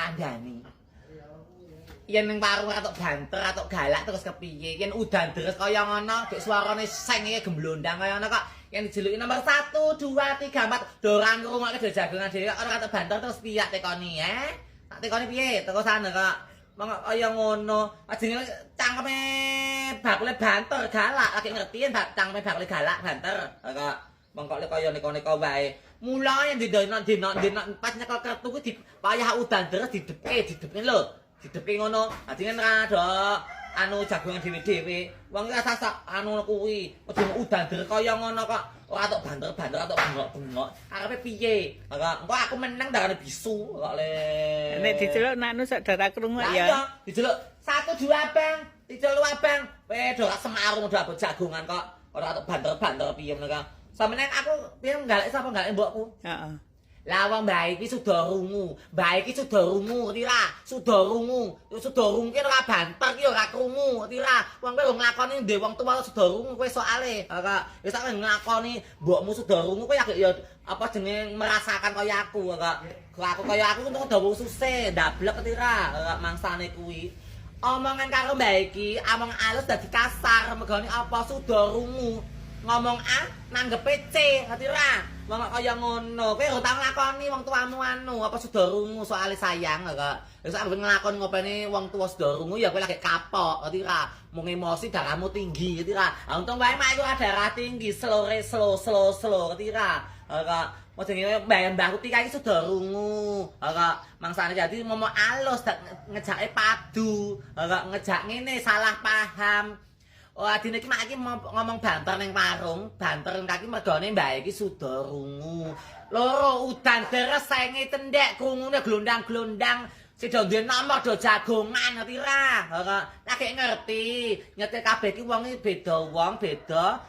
kandhani. Yen ning warung atok banter, atok galak terus kepiye? Yen udan deres kaya ngono, dik suarane seng iki gemblondang kaya ngono kok. Yen dijeluki nomor 1, 2, 3, 4, doran ngrungokke do jagongan dhewe ora atok banter terus piye tekoni, Tak tekoni piye? Teko sana kok. Monggo kaya ngono. Ajenge cangkeme bakule banter galak, lagi ngerti yen cangkeme bakule galak banter. Kok mongko lek kaya nika-nika wae. Mulane dina pas nyekel kertu ku dipayah udan deres didepke lho. Didepke ngono. Ajenge ora do anu jagongan dhewe-dhewe. Wong iki sasak anu kuwi. Aja udan deres kaya ngono kok. Ora tok banter-banter atok bengok-bengok. Arepe piye? Engko aku menang darane bisu kok le. Nek diceluk nanu sak dara krungu ya. Iya, diceluk 1 2 abang, diceluk abang. Weh do semarung do abot jagongan kok. Ora tok banter-banter piye meneh. Sampeyan aku piye ngalek sapa ngalek mbokku? Heeh. Lah wong mbah iki sudah rungu. Mbah iki sudah rungu, ngerti ra? Sudah rungu. Yo sudah rungu ki ora banter ki ora krungu, ngerti ra? Wong kowe lho nglakoni ndek wong tuwa sudah rungu kowe soalé. Kok ya sak nglakoni mbokmu sudah rungu kowe ya apa jenenge merasakan kaya aku kok. Aku kaya aku kok dawa susah, ndablek ngerti ra? Mangsane kuwi. Omongan karo mbah iki, among alus dadi kasar, mergane apa sudah rungu. Ngomong A nanggepe C, ngerti ra? Wong kaya ngono, kowe ora tau nglakoni wong tuamu anu, apa sudah rungu soal sayang kok. Wis sak nglakoni ngopeni wong tuwa sudah rungu ya kowe lagi kapok, ngerti ra? Mung emosi darahmu tinggi, ngerti ra? Ah untung wae mak iku darah tinggi, slow, ngerti ra? Kok jenenge mbahku tika iki sudah rungu. Kok mangsane dadi ngomong alus ngejake padu, kok ngejak ngene salah paham. Oh, adine iki mak iki ngomong banter ning warung, banter kaki mergane mbah iki sudah rungu. Loro udan deres senge tendek krungune glondang-glondang. Sida duwe nomor do jagongan ngerti ra? Lagi ngerti. Nyetir kabeh iki wong iki beda wong, beda